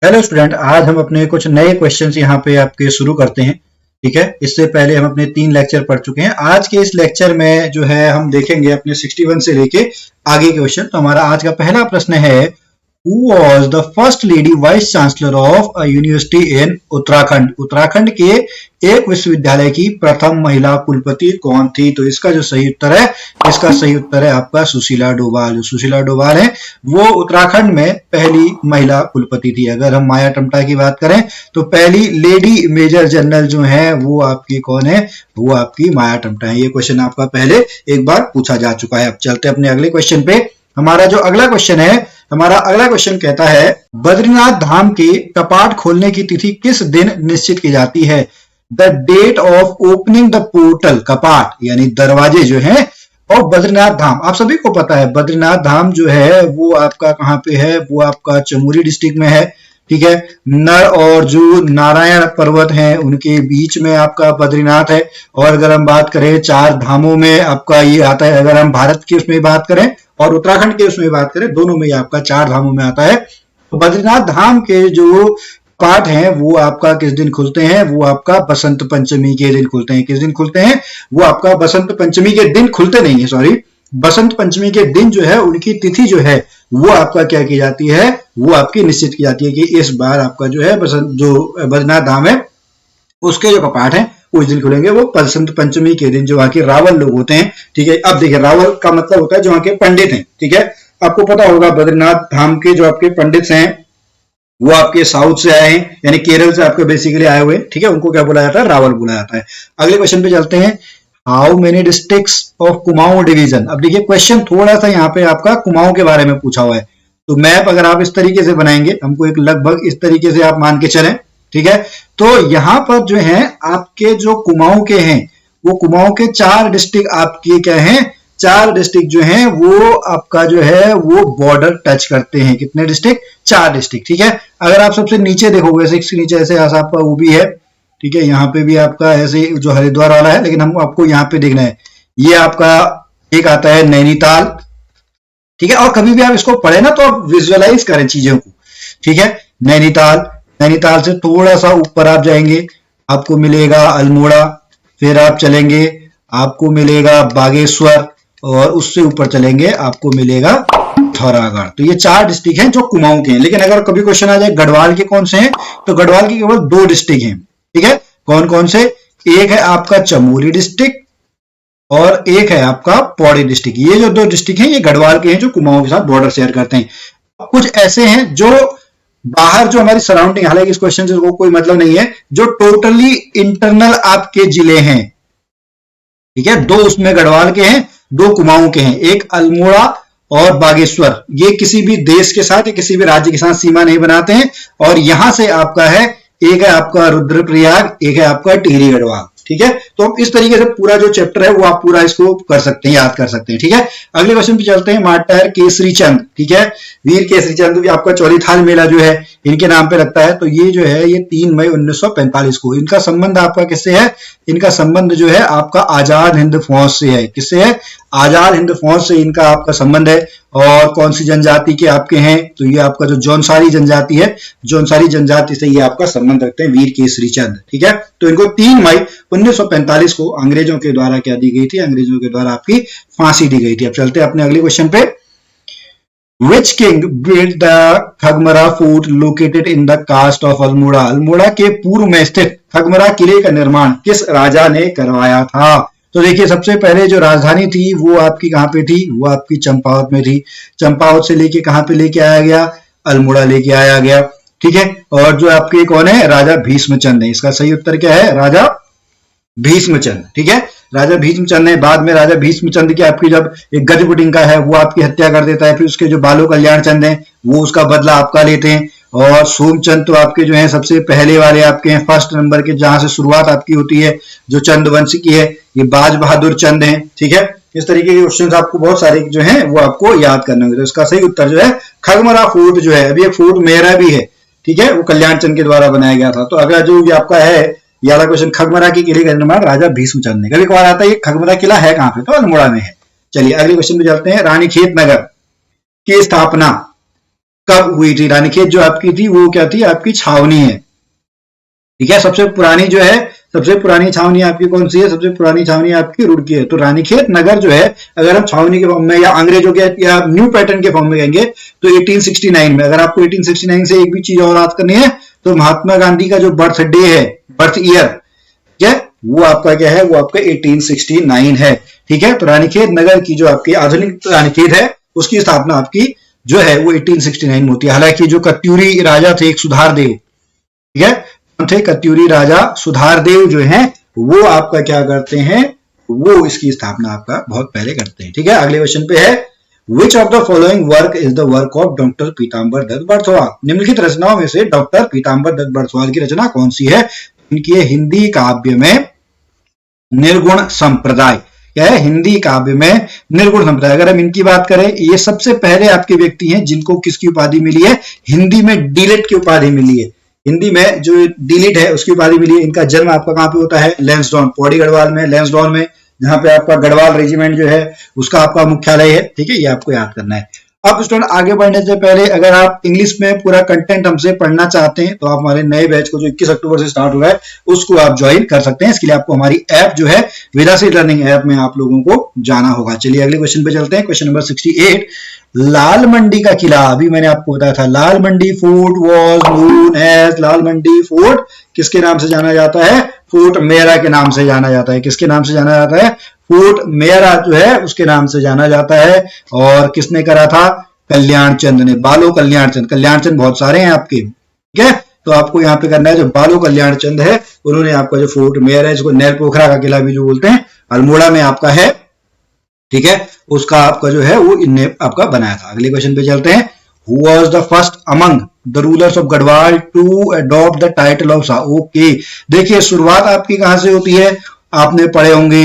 Hello student, आज हम अपने कुछ नए क्वेश्चंस यहाँ पे आपके शुरू करते हैं। ठीक है, इससे पहले हम अपने 3 लेक्चर पढ़ चुके हैं। आज के इस लेक्चर में जो है हम देखेंगे अपने 61 से लेके आगे के क्वेश्चन। तो हमारा आज का पहला प्रश्न है, Who was the first lady vice chancellor of a university in Uttarakhand? Uttarakhand के एक विश्वविद्यालय की प्रथम महिला कुलपति कौन थी? तो इसका जो सही उत्तर है, इसका सही उत्तर है आपका सुशीला डोभाल। जो सुशीला डोभाल है वो उत्तराखंड में पहली महिला कुलपति थी। अगर हम माया टमटा की बात करें तो पहली लेडी मेजर जनरल जो है वो आपकी कौन है? वो आपकी माया टमटा है। ये क्वेश्चन आपका पहले एक बार पूछा जा चुका है। अब चलते हैं अपने अगले क्वेश्चन पे। हमारा जो अगला क्वेश्चन है, हमारा अगला क्वेश्चन कहता है, बद्रीनाथ धाम के कपाट खोलने की तिथि किस दिन निश्चित की जाती है? The date of opening the portal, कपाट यानी दरवाजे जो है, और बद्रीनाथ धाम आप सभी को पता है बद्रीनाथ धाम जो है वो आपका कहाँ पे है? वो आपका चमोली डिस्ट्रिक्ट में है। ठीक है, नर और जो नारायण पर्वत हैं उनके बीच में आपका बद्रीनाथ है। और अगर हम बात करें 4 धामों में आपका ये आता है। अगर हम भारत की उसमें बात करें और उत्तराखंड के उसमें बात करें, दोनों में आपका 4 धामों में आता है। तो बद्रीनाथ धाम के जो पाठ हैं वो आपका किस दिन खुलते हैं? वो आपका बसंत पंचमी के दिन खुलते हैं। किस दिन खुलते हैं? वो आपका बसंत पंचमी के दिन खुलते नहीं है, सॉरी, बसंत पंचमी के दिन जो है उनकी तिथि जो है वो आपका क्या की जाती है? वो आपकी निश्चित की जाती है कि इस बार आपका जो है बसंत जो बद्रीनाथ धाम है उसके जो कपाट है उस दिन खुलेंगे। वो बसंत पंचमी के दिन जो वहां के रावल लोग होते हैं। ठीक है, अब देखिए रावल का मतलब होता है जो वहां के पंडित हैं। ठीक है, आपको पता होगा बद्रीनाथ धाम के जो आपके पंडित हैं वो आपके साउथ से आए हैं, यानी केरल से आपके बेसिकली आए हुए। ठीक है, उनको क्या बोला जाता है? रावल बोला जाता है। अगले क्वेश्चन पे चलते हैं। How many districts of Kumaon division? अब देखिए क्वेश्चन थोड़ा सा यहाँ पे आपका कुमाऊं के बारे में पूछा हुआ है। तो मैप अगर आप इस तरीके से बनाएंगे, हमको एक लगभग इस तरीके से आप मान के चलें। ठीक है, तो यहाँ पर जो है आपके जो कुमाऊं के हैं वो कुमाऊं के 4 डिस्ट्रिक्ट आपके क्या हैं? 4 डिस्ट्रिक्ट जो हैं वो आपका जो है वो बॉर्डर टच करते हैं। कितने डिस्ट्रिक्ट? 4 डिस्ट्रिक्ट। ठीक है, अगर आप सबसे नीचे देखोगे, 6 के नीचे ऐसे आपका वो भी है। ठीक है, यहाँ पे भी आपका ऐसे जो हरिद्वार वाला है, लेकिन हम आपको यहाँ पे देखना है, ये आपका एक आता है नैनीताल। ठीक है, और कभी भी आप इसको पढ़े ना तो आप विजुअलाइज करें चीजों को। ठीक है, नैनीताल, नैनीताल से थोड़ा सा ऊपर आप जाएंगे आपको मिलेगा अल्मोड़ा, फिर आप चलेंगे आपको मिलेगा बागेश्वर, और उससे ऊपर चलेंगे आपको मिलेगा पिथौरागढ़। तो ये 4 डिस्ट्रिक्ट हैं जो कुमाऊं के हैं। लेकिन अगर कभी क्वेश्चन आ जाए गढ़वाल के कौन से हैं, तो गढ़वाल के केवल 2 डिस्ट्रिक्ट हैं। ठीक है, कौन कौन से? एक है आपका चमोली डिस्ट्रिक्ट और एक है आपका पौड़ी डिस्ट्रिक्ट। ये जो 2 डिस्ट्रिक्ट हैं ये गढ़वाल के हैं जो कुमाऊं के साथ बॉर्डर शेयर करते हैं। कुछ ऐसे हैं जो बाहर जो हमारी सराउंडिंग, हालांकि इस क्वेश्चन से कोई मतलब नहीं है, जो टोटली इंटरनल आपके जिले हैं। ठीक है, 2 उसमें गढ़वाल के हैं, 2 कुमाऊं के हैं। एक अल्मोड़ा और बागेश्वर, ये किसी भी देश के साथ या किसी भी राज्य के साथ सीमा नहीं बनाते हैं। और यहां से आपका है, एक है आपका रुद्रप्रयाग, एक है आपका टिहरी गढ़वाल। ठीक है, तो इस तरीके से पूरा जो चैप्टर है वो आप पूरा इसको कर सकते हैं, याद कर सकते हैं। ठीक है, अगले क्वेश्चन पे चलते हैं। मास्टर केसरी चंद, ठीक है, वीर केसरी चंद भी आपका चौलीथाल मेला जो है इनके नाम पे लगता है। तो ये जो है ये 3 मई 1945 को, इनका संबंध आपका किससे है? इनका संबंध जो है आपका आजाद हिंद फौज से है। किससे है? आजाद हिंद फौज से इनका आपका संबंध है। और कौन सी जनजाति के आपके हैं? तो ये आपका जो जौनसारी जनजाति है, जौनसारी जनजाति से ये आपका संबंध रखते हैं वीर केसरी चंद। ठीक है, तो इनको 3 मई 1945 को अंग्रेजों के द्वारा क्या दी गई थी? अंग्रेजों के द्वारा आपकी फांसी दी गई थी। अब चलते हैं अपने अगले क्वेश्चन पे। Which king built the Khagmara fort located in the coast of Almora? Almora के पूर्व में स्थित खगमरा किले का निर्माण किस राजा ने करवाया था? तो देखिए सबसे पहले जो राजधानी थी वो आपकी कहां पे थी? वो आपकी चंपावत में थी। चंपावत से लेके कहां पे लेके आया गया? अल्मोड़ा लेके आया गया। ठीक है, और जो आपके कौन है? राजा भीष्मचंद है। इसका सही उत्तर क्या है? राजा भीष्मचंद। ठीक है, राजा भीष्मचंद ने, बाद में राजा भीष्मचंद की आपकी जब एक गजपुटिंका है वो आपकी हत्या कर देता है, फिर उसके जो बालो कल्याण चंद हैं वो उसका बदला आपका लेते हैं। और सोमचंद तो आपके जो है सबसे पहले वाले आपके हैं, फर्स्ट नंबर के, जहां से शुरुआत आपकी होती है जो चंद वंश की है, ये बाज बहादुर चंद हैं। ठीक है, इस तरीके के क्वेश्चन आपको बहुत सारे जो है वो आपको याद करने होंगे। तो इसका सही उत्तर जो है खगमरा फोर्ट जो है, अभी एक फोर्ट मेरा भी है। ठीक है, वो कल्याण चंद के द्वारा बनाया गया था। तो अगर जो भी आपका है ये वाला क्वेश्चन, खगमरा के किले का निर्माण राजा भीष्मचंद ने। कभी कभार आता है ये खगमरा किला है कहां पे? तो अल्मोड़ा में है। चलिए अगले क्वेश्चन पे चलते हैं। रानीखेत नगर की स्थापना कब हुई थी। रानीखेत जो आपकी थी वो क्या थी, आपकी छावनी है, ठीक है। सबसे पुरानी जो है, सबसे पुरानी छावनी आपकी कौन सी है, सबसे पुरानी छावनी आपकी रुड़की है। तो रानीखेत नगर जो है, अगर हम छावनी के फॉर्म में या अंग्रेजों के या न्यू पैटर्न के फॉर्म में कहेंगे तो 1869 में। अगर आपको 1869 से एक भी चीज और याद करनी है तो महात्मा गांधी का जो बर्थ डे है, बर्थ ईयर, ठीक है, वो आपका क्या है, वो आपका 1869 है, ठीक है। तो रानीखेत नगर की जो आपकी आधुनिक रानीखेत है उसकी स्थापना आपकी जो है वो 1869 में होती है। हालांकि जो कत्यूरी राजा थे, एक सुधारदेव, ठीक है, थे कत्यूरी राजा सुधारदेव जो हैं वो आपका क्या करते हैं, वो इसकी स्थापना आपका बहुत पहले करते हैं, ठीक है। अगले क्वेश्चन पे है, which of the following work is the work of doctor Pitambar Dutt Barthwal. निम्नलिखित रचनाओं में से डॉक्टर पीताम्बर दत्त बरथवाल की रचना कौन सी है। इनकी है हिंदी काव्य में निर्गुण संप्रदाय। क्या है, हिंदी काव्य में निर्गुण संप्रदाय। अगर हम इनकी बात करें, ये सबसे पहले आपके व्यक्ति हैं जिनको किसकी उपाधि मिली है, हिंदी में डीलिट की उपाधि मिली है। हिंदी में जो डीलिट है उसकी उपाधि मिली है। इनका जन्म आपका कहां पे होता है, लैंसडाउन, पौड़ी गढ़वाल में, लैंसडाउन में, जहां पे आपका गढ़वाल रेजिमेंट जो है उसका आपका मुख्यालय है, ठीक है। ये आपको याद करना है। अब स्टूडेंट आगे बढ़ने से पहले अगर आप इंग्लिश में पूरा कंटेंट हमसे पढ़ना चाहते हैं तो आप हमारे नए बैच को जो 21 अक्टूबर से स्टार्ट हुआ है उसको आप ज्वाइन कर सकते हैं। इसके लिए आपको हमारी ऐप जो है विदासीड लर्निंग ऐप में आप लोगों को जाना होगा। चलिए अगले क्वेश्चन पे चलते हैं। क्वेश्चन नंबर 68, लाल मंडी का किला, अभी मैंने आपको बताया था Lal Mandi fort was known as, Lal Mandi fort किसके नाम से जाना जाता है, फोर्ट मेरा के नाम से जाना जाता है। किसके नाम से जाना जाता है, फोर्ट मेरा जो है उसके नाम से जाना जाता है। और किसने करा था, कल्याण चंद ने, बालो कल्याण चंद। कल्याण चंद बहुत सारे हैं आपके, ठीक है। तो आपको यहाँ पे करना है, जो बालो कल्याण चंद है उन्होंने आपका जो फोर्ट मेयर है, जिसको नैल पोखरा का किला भी जो बोलते हैं, अल्मोड़ा में आपका है, ठीक है, उसका आपका जो है वो इनने आपका बनाया था। अगले क्वेश्चन पे चलते हैं। Who was the first among the rulers of Garhwal to adopt the title of Shah. Okay, देखिए शुरुआत आपकी कहां से होती है, आपने पढ़े होंगे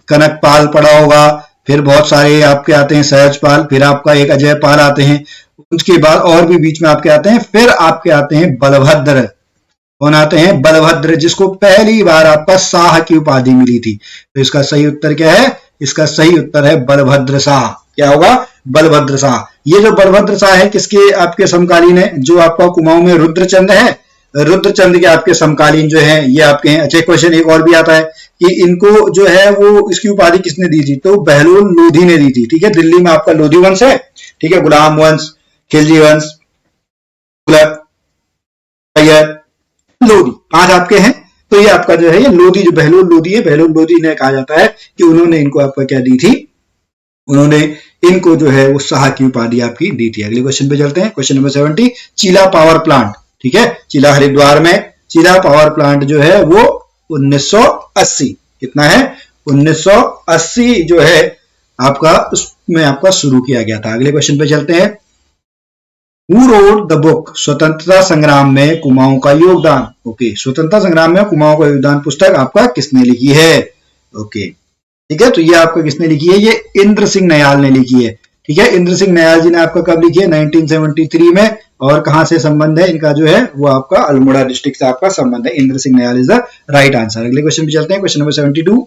कनकपाल पढ़ा होगा, फिर बहुत सारे आपके आते हैं सहजपाल, फिर आपका एक अजयपाल आते हैं, उसके बाद और भी बीच में आपके आते हैं, फिर आपके आते हैं बलभद्र। कौन आते हैं, बलभद्र, जिसको पहली बार आपका शाह की उपाधि मिली थी। तो इसका सही उत्तर क्या है, इसका सही उत्तर है बलभद्र शाह। क्या होगा, बलभद्र शाह। ये जो बलभद्र शाह है किसके आपके समकालीन है, जो आपका कुमाऊं में रुद्रचंद है, रुद्रचंद के आपके समकालीन जो है ये आपके हैं। अच्छा क्वेश्चन एक और भी आता है कि इनको जो है वो इसकी उपाधि किसने दी थी, तो बहलोल लोधी ने दी थी, ठीक है। दिल्ली में आपका लोधी वंश है, ठीक है, गुलाम वंश, खिलजी वंश, तुगलक, लोधी, 5 आपके हैं। तो ये आपका जो है ये लोधी, जो बहलोल लोधी है, बहलोल लोधी ने कहा जाता है कि उन्होंने इनको आपका क्या दी थी, उन्होंने इनको जो है वो शाह की उपाधि आपकी दी थी। अगले क्वेश्चन पे चलते हैं। क्वेश्चन नंबर 70, चीला पावर प्लांट, ठीक है, चीला हरिद्वार में चीला पावर प्लांट जो है वो 1980, कितना है, 1980 जो है आपका उसमें आपका शुरू किया गया था। अगले क्वेश्चन पे चलते हैं। Who wrote the book स्वतंत्रता संग्राम में कुमाऊं का योगदान। ओके, स्वतंत्रता संग्राम में कुमाऊं का योगदान पुस्तक आपका किसने लिखी है। ओके, ठीक है, तो ये आपका किसने लिखी है, ये इंद्र सिंह नयाल ने लिखी है, ठीक है। इंद्र सिंह नयाल जी ने आपका कब लिखी है, 1973 में। और कहां से संबंध है इनका जो है वो आपका अल्मोड़ा डिस्ट्रिक्ट से आपका संबंध है। Indra Singh Nayal is the right answer. अगले क्वेश्चन पे चलते हैं। क्वेश्चन नंबर 72,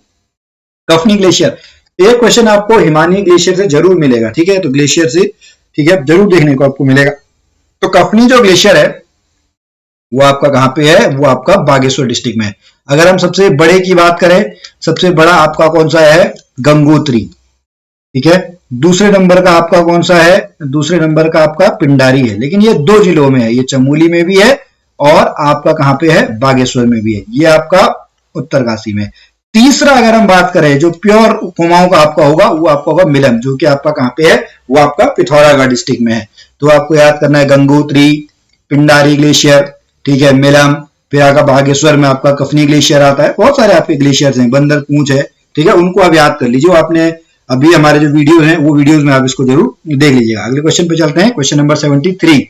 कफनी ग्लेशियर। एक क्वेश्चन आपको हिमानी ग्लेशियर से जरूर मिलेगा, ठीक है, तो ग्लेशियर से, ठीक है, जरूर देखने को आपको मिलेगा। तो कफनी जो ग्लेशियर है वो आपका कहां पे है, वो आपका बागेश्वर डिस्ट्रिक्ट में है। अगर हम सबसे बड़े की बात करें, सबसे बड़ा आपका कौन सा है, गंगोत्री, ठीक है। दूसरे नंबर का आपका कौन सा है, दूसरे नंबर का आपका पिंडारी है। लेकिन ये 2 जिलों में है, ये चमोली में भी है और आपका कहां पे है, बागेश्वर में भी है। ये आपका उत्तरकाशी में। तीसरा अगर हम बात करें जो प्योर कुमाऊं का आपका होगा वो आपका होगा मिलम, जो कि आपका कहां पे है, वो आपका पिथौरागढ़ डिस्ट्रिक्ट में है। तो आपको याद करना है गंगोत्री, पिंडारी ग्लेशियर, ठीक है, मिलम, फिर आपका बागेश्वर में आपका कफनी ग्लेशियर आता है। बहुत सारे आपके ग्लेशियर्स हैं, बंदर पूंछ है, ठीक है, उनको आप याद कर लीजिए। आपने अभी हमारे जो वीडियो हैं वो वीडियोस में आप इसको जरूर देख लीजिएगा। अगले क्वेश्चन पे चलते हैं। Question number 73,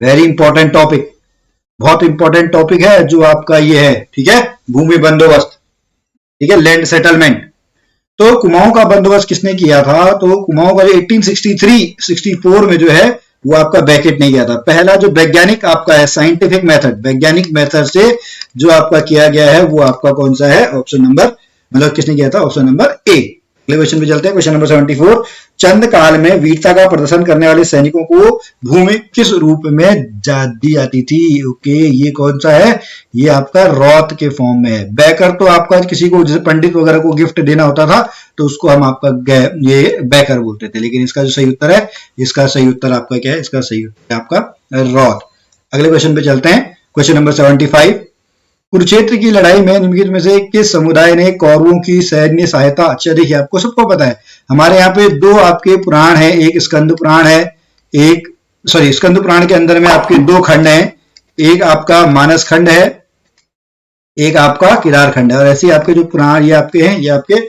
very important topic, बहुत इंपॉर्टेंट टॉपिक है जो आपका ये है, ठीक है, भूमि बंदोबस्त, ठीक है, लैंड सेटलमेंट। तो कुमाऊं का बंदोबस्त किसने किया था, तो कुमाऊं का 1863-64 में जो है वो आपका बैकेट नहीं किया था। पहला जो वैज्ञानिक आपका है साइंटिफिक मेथड, वैज्ञानिक मेथड से जो आपका किया गया है वो आपका कौन सा है, ऑप्शन नंबर, मतलब किसने किया था, ऑप्शन नंबर ए, अगले क्वेश्चन पे चलते हैं। क्वेश्चन नंबर 74, चंद काल में वीरता का प्रदर्शन करने वाले सैनिकों को भूमि किस रूप में दी जाती थी? ओके, ये कौन सा है? ये आपका रौत के फॉर्म में है। बैकर तो आपका किसी को जैसे पंडित वगैरह को गिफ्ट देना होता था तो उसको हम आपका ये बैकर बोलते थे, लेकिन इसका जो सही उत्तर है, इसका सही उत्तर आपका क्या है? इसका सही उत्तर है आपका रौत। अगले क्वेश्चन पे चलते हैं। क्वेश्चन नंबर 75, कुरुक्षेत्र की लड़ाई में निम्नलिखित में से किस समुदाय ने कौरवों की सैन्य सहायता? अच्छा देखिए, आपको सबको पता है, हमारे यहाँ पे दो आपके पुराण है, एक स्कंद पुराण है, स्कंद पुराण के अंदर में आपके दो खंड हैं, एक आपका मानस खंड है, एक आपका केदार खंड है। और ऐसे आपके जो पुराण ये आपके हैं, ये आपके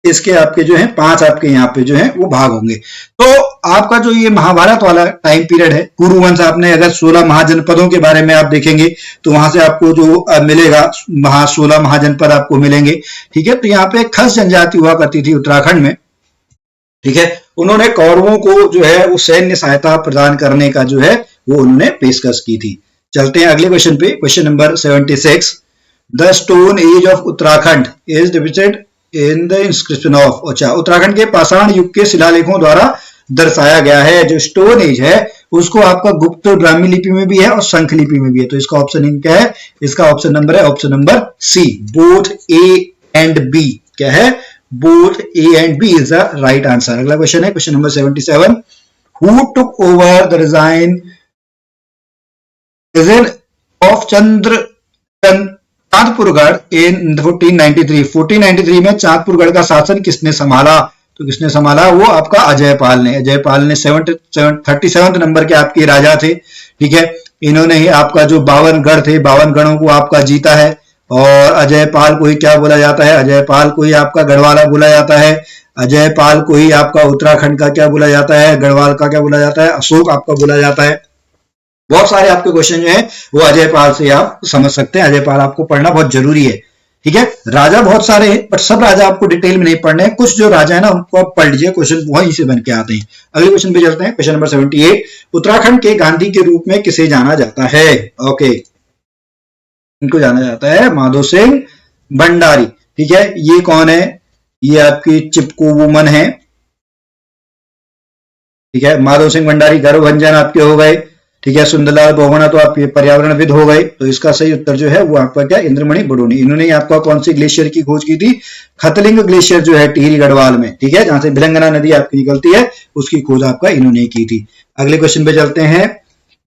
इसके आपके जो है 5 आपके यहाँ पे जो है वो भाग होंगे। तो आपका जो ये महाभारत वाला टाइम पीरियड है, कुरुवंश, आपने अगर 16 महाजनपदों के बारे में आप देखेंगे तो वहां से आपको जो मिलेगा 16 महाजनपद आपको मिलेंगे। ठीक है, तो यहाँ पे खस जनजाति हुआ करती थी उत्तराखंड में। ठीक है, उन्होंने कौरवों को जो है वो सैन्य सहायता प्रदान करने का जो है वो उन्होंने पेशकश की थी। चलते हैं अगले क्वेश्चन पे। Question number 76, the stone age of Uttarakhand is depicted in the inscription of. अच्छा, उत्तराखंड के पाषाण युग के शिलालेखों द्वारा दर्शाया गया है। जो स्टोन एज है उसको आपका गुप्त ब्राह्मी लिपि में भी है और शंख लिपि में भी है। तो इसका ऑप्शन क्या है? इसका ऑप्शन नंबर है option number C, both A and B. क्या है? Both A and B is the right answer. अगला क्वेश्चन है question number 77, who took over the reign of Chandpurgarh in 1493 में चांदपुरगढ़ का शासन किसने संभाला? तो किसने संभाला? वो आपका अजयपाल ने। अजयपाल ने 37 नंबर के आपके राजा थे। ठीक है, इन्होंने ही आपका जो 52 गढ़ थे, 52 गढ़ों को आपका जीता है। और अजयपाल को ही क्या बोला जाता है? अजयपाल को ही आपका गढ़वाला बोला जाता है। अजयपाल को ही आपका उत्तराखंड का क्या बोला जाता है? गढ़वाल का क्या बोला जाता है? अशोक आपका बोला जाता है। बहुत सारे आपके क्वेश्चन जो है वो अजयपाल से आप समझ सकते हैं। अजयपाल आपको पढ़ना बहुत जरूरी है। ठीक है, राजा बहुत सारे हैं बट सब राजा आपको डिटेल में नहीं पढ़ने हैं। कुछ जो राजा है ना उनको आप पढ़ लीजिए, क्वेश्चन वहीं से बन के आते हैं। अगले क्वेश्चन पे चलते हैं। क्वेश्चन नंबर 78, उत्तराखंड के गांधी के रूप में किसे जाना जाता है? ओके, इनको जाना जाता है माधो सिंह भंडारी। ठीक है, ये कौन है? ये आपकी चिपको वुमन है। ठीक है, माधो सिंह भंडारी गर्भभंजन आपके हो गए। ठीक है, सुंदरलाल बहुगुणा तो आपके पर्यावरणविद हो गए। तो इसका सही उत्तर जो है वो आपका क्या? इंद्रमणि बडोनी। इन्होंने आपका कौन सी ग्लेशियर की खोज की थी? खतलिंग ग्लेशियर जो है टिहरी गढ़वाल में। ठीक है, जहां से भिलंगना नदी आपकी निकलती है, उसकी खोज आपका इन्होंने की थी। अगले क्वेश्चन पे चलते हैं।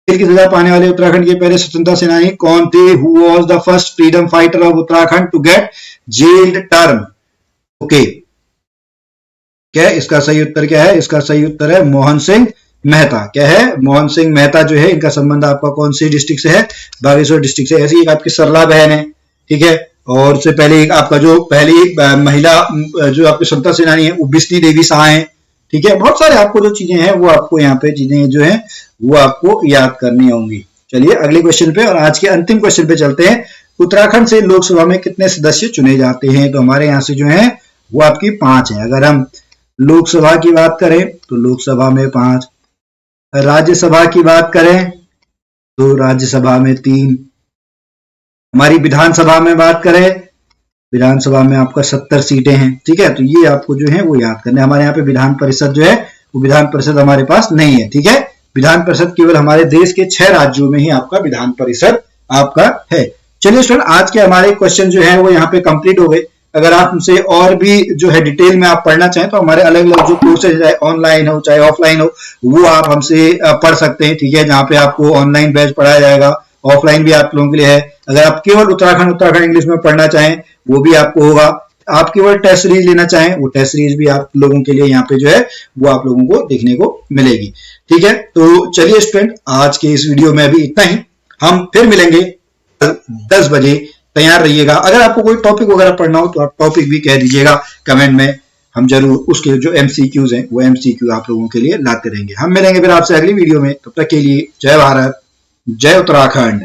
जेल की सजा पाने वाले उत्तराखंड के पहले स्वतंत्रता सेनानी कौन थे? Who was the first freedom fighter of Uttarakhand to get jailed term? Okay, क्या इसका सही उत्तर क्या है? इसका सही उत्तर है मोहन सिंह मेहता। क्या है? मोहन सिंह मेहता जो है, इनका संबंध आपका कौन सी डिस्ट्रिक्ट से है? बागेश्वर डिस्ट्रिक्ट से। ऐसी एक आपकी सरला बहन है। ठीक है, और उससे पहले एक आपका जो पहली महिला जो आपकी स्वतंत्रता सेनानी है वो बिस्नी देवी शाह है। ठीक है, बहुत सारे आपको जो चीजें हैं वो आपको यहाँ पे चीजें जो है वो आपको याद करनी होंगी। चलिए अगले क्वेश्चन पे और आज के अंतिम क्वेश्चन पे चलते हैं। उत्तराखंड से लोकसभा में कितने सदस्य चुने जाते हैं? तो हमारे यहाँ से जो है वो आपकी 5 है। अगर हम लोकसभा की बात करें तो लोकसभा में 5, राज्यसभा की बात करें तो राज्यसभा में 3, हमारी विधानसभा में बात करें, विधानसभा में आपका 70 सीटें हैं। ठीक है, तो ये आपको जो है वो याद करना है। हमारे यहाँ पे विधान परिषद जो है वो विधान परिषद हमारे पास नहीं है। ठीक है, विधान परिषद केवल हमारे देश के 6 राज्यों में ही आपका विधान परिषद आपका है। चलिए स्टूडेंट, आज के हमारे क्वेश्चन जो है वो यहाँ पे कंप्लीट हो गए। अगर आप हमसे और भी जो है डिटेल में आप पढ़ना चाहें तो हमारे अलग अलग जो कोर्सेज है, ऑनलाइन हो चाहे ऑफलाइन हो, वो आप हमसे पढ़ सकते हैं। ठीक है, जहाँ पे आपको ऑनलाइन बैच पढ़ाया जाएगा, ऑफलाइन भी आप लोगों के लिए है। अगर आप केवल उत्तराखंड इंग्लिश में पढ़ना चाहें वो भी आपको होगा। आप केवल टेस्ट सीरीज लेना चाहें वो टेस्ट सीरीज भी आप लोगों के लिए यहाँ पे जो है वो आप लोगों को देखने को मिलेगी। ठीक है, तो चलिए स्टूडेंट, आज के इस वीडियो में अभी इतना ही। हम फिर मिलेंगे 10 बजे। तैयार रहिएगा। अगर आपको कोई टॉपिक वगैरह पढ़ना हो तो आप टॉपिक भी कह दीजिएगा कमेंट में, हम जरूर उसके जो MCQs हैं वो MCQ आप लोगों के लिए लाते रहेंगे। हम मिलेंगे फिर आपसे अगली वीडियो में। तब तक के लिए जय भारत, जय उत्तराखंड।